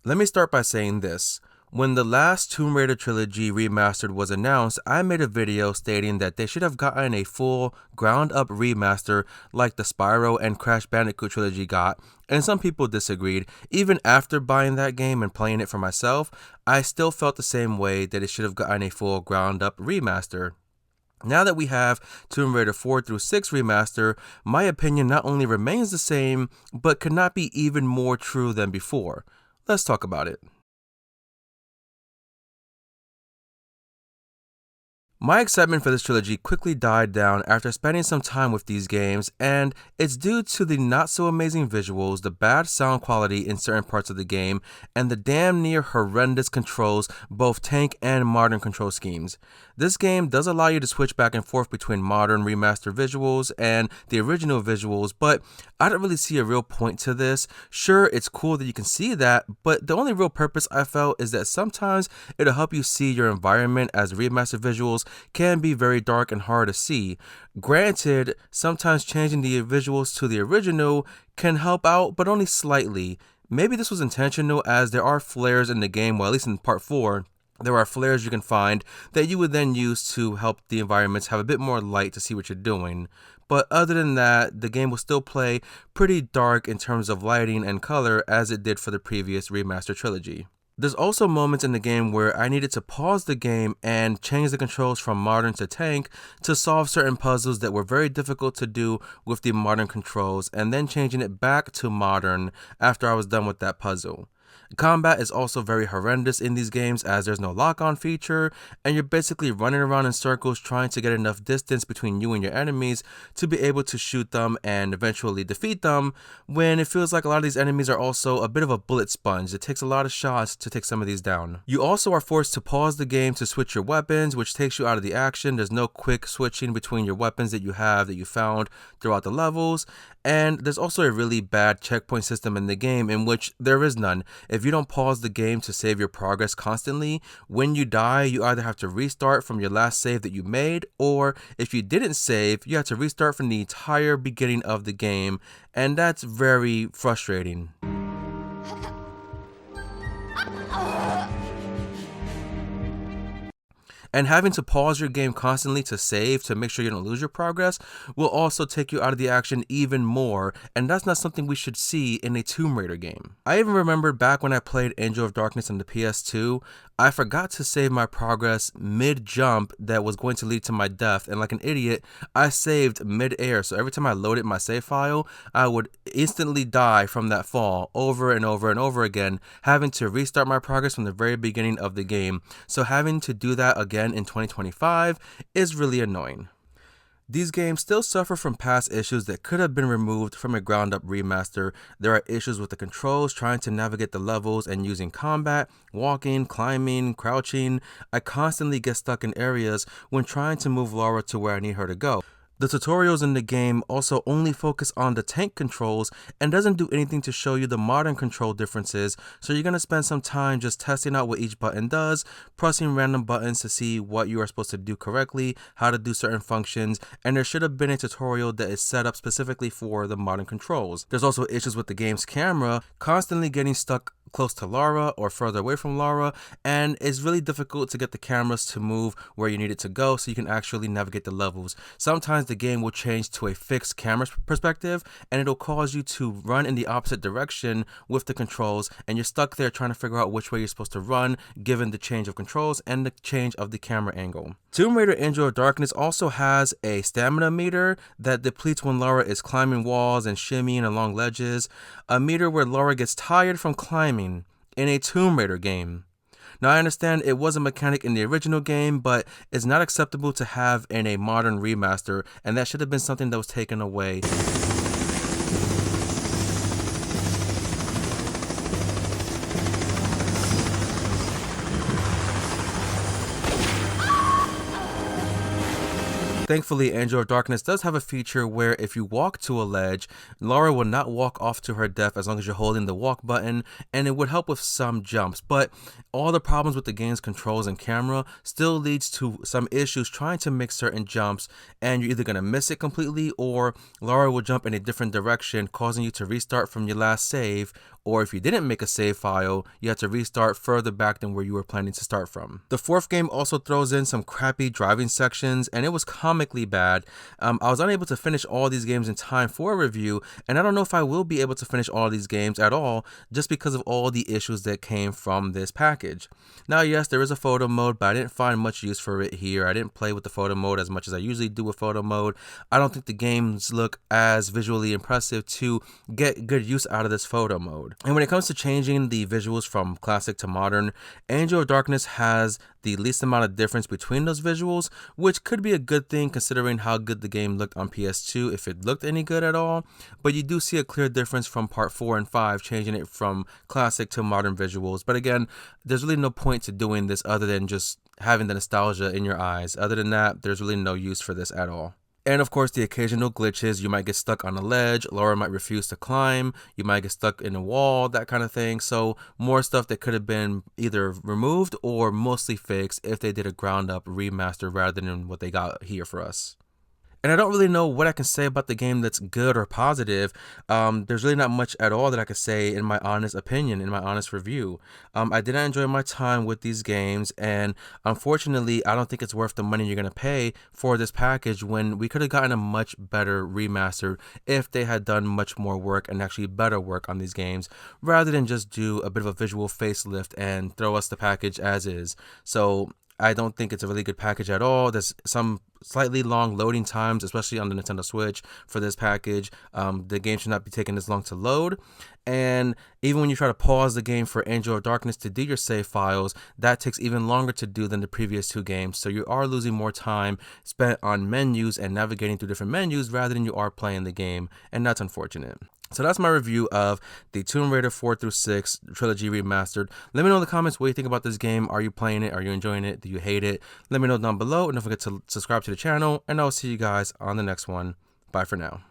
Let me start by saying this. When the last Tomb Raider trilogy remastered was announced, I made a video stating that they should have gotten a full ground-up remaster like the Spyro and Crash Bandicoot trilogy got, and some people disagreed. Even after buying that game and playing it for myself, I still felt the same way that it should have gotten a full ground-up remaster. Now that we have Tomb Raider 4 through 6 remaster, my opinion not only remains the same, but could not be even more true than before. Let's talk about it. My excitement for this trilogy quickly died down after spending some time with these games, and it's due to the not so amazing visuals, the bad sound quality in certain parts of the game, and the damn near horrendous controls, both tank and modern control schemes. This game does allow you to switch back and forth between modern remaster visuals and the original visuals, but I don't really see a real point to this. Sure, it's cool that you can see that, but the only real purpose I felt is that sometimes it'll help you see your environment, as remastered visuals can be very dark and hard to see. Granted, sometimes changing the visuals to the original can help out, but only slightly. Maybe this was intentional, as there are flares in the game, well, at least in part 4, there are flares you can find that you would then use to help the environments have a bit more light to see what you're doing. But other than that, the game will still play pretty dark in terms of lighting and color as it did for the previous remaster trilogy. There's also moments in the game where I needed to pause the game and change the controls from modern to tank to solve certain puzzles that were very difficult to do with the modern controls, and then changing it back to modern after I was done with that puzzle. Combat is also very horrendous in these games, as there's no lock-on feature, and you're basically running around in circles trying to get enough distance between you and your enemies to be able to shoot them and eventually defeat them, when it feels like a lot of these enemies are also a bit of a bullet sponge. It takes a lot of shots to take some of these down. You also are forced to pause the game to switch your weapons, which takes you out of the action. There's no quick switching between your weapons that you found throughout the levels, and there's also a really bad checkpoint system in the game, in which there is none. If you don't pause the game to save your progress constantly, when you die, you either have to restart from your last save that you made, or if you didn't save, you have to restart from the entire beginning of the game, and that's very frustrating. And having to pause your game constantly to save to make sure you don't lose your progress will also take you out of the action even more, and that's not something we should see in a Tomb Raider game. I even remember back when I played Angel of Darkness on the PS2, I forgot to save my progress mid-jump that was going to lead to my death, and like an idiot, I saved mid-air, so every time I loaded my save file, I would instantly die from that fall over and over and over again, having to restart my progress from the very beginning of the game. So having to do that again in 2025 is really annoying. These games still suffer from past issues that could have been removed from a ground-up remaster. There are issues with the controls, trying to navigate the levels and using combat, walking, climbing, crouching. I constantly get stuck in areas when trying to move Laura to where I need her to go. The tutorials in the game also only focus on the tank controls and doesn't do anything to show you the modern control differences, so you're going to spend some time just testing out what each button does, pressing random buttons to see what you are supposed to do correctly, how to do certain functions, and there should have been a tutorial that is set up specifically for the modern controls. There's also issues with the game's camera, constantly getting stuck close to Lara or further away from Lara, and it's really difficult to get the cameras to move where you need it to go so you can actually navigate the levels. Sometimes the game will change to a fixed camera perspective, and it'll cause you to run in the opposite direction with the controls, and you're stuck there trying to figure out which way you're supposed to run given the change of controls and the change of the camera angle. Tomb Raider Angel of Darkness also has a stamina meter that depletes when Lara is climbing walls and shimmying along ledges, a meter where Lara gets tired from climbing in a Tomb Raider game. Now, I understand it was a mechanic in the original game, but it's not acceptable to have in a modern remaster, and that should have been something that was taken away. Thankfully, Angel of Darkness does have a feature where if you walk to a ledge, Lara will not walk off to her death as long as you're holding the walk button, and it would help with some jumps. But all the problems with the game's controls and camera still leads to some issues trying to make certain jumps, and you're either going to miss it completely, or Lara will jump in a different direction, causing you to restart from your last save, or if you didn't make a save file, you had to restart further back than where you were planning to start from. The fourth game also throws in some crappy driving sections, and it was comically bad. I was unable to finish all these games in time for a review, and I don't know if I will be able to finish all these games at all just because of all the issues that came from this package. Now, yes, there is a photo mode, but I didn't find much use for it here. I didn't play with the photo mode as much as I usually do with photo mode. I don't think the games look as visually impressive to get good use out of this photo mode. And when it comes to changing the visuals from classic to modern, Angel of Darkness has the least amount of difference between those visuals, which could be a good thing considering how good the game looked on PS2, if it looked any good at all. But you do see a clear difference from part 4 and 5, changing it from classic to modern visuals. But again, there's really no point to doing this other than just having the nostalgia in your eyes. Other than that, there's really no use for this at all. And of course, the occasional glitches. You might get stuck on a ledge, Laura might refuse to climb, you might get stuck in a wall, that kind of thing. So more stuff that could have been either removed or mostly fixed if they did a ground up remaster rather than what they got here for us. And I don't really know what I can say about the game that's good or positive. There's really not much at all that I could say in my honest opinion, in my honest review. I didn't enjoy my time with these games, and unfortunately, I don't think it's worth the money you're going to pay for this package when we could have gotten a much better remaster if they had done much more work and actually better work on these games, rather than just do a bit of a visual facelift and throw us the package as is. So I don't think it's a really good package at all. There's some slightly long loading times, especially on the Nintendo Switch for this package. The game should not be taking this long to load. And even when you try to pause the game for Angel of Darkness to do your save files, that takes even longer to do than the previous two games. So you are losing more time spent on menus and navigating through different menus rather than you are playing the game. And that's unfortunate. So that's my review of the Tomb Raider 4 through 6 Trilogy Remastered. Let me know in the comments what you think about this game. Are you playing it? Are you enjoying it? Do you hate it? Let me know down below, and don't forget to subscribe to the channel, and I'll see you guys on the next one. Bye for now.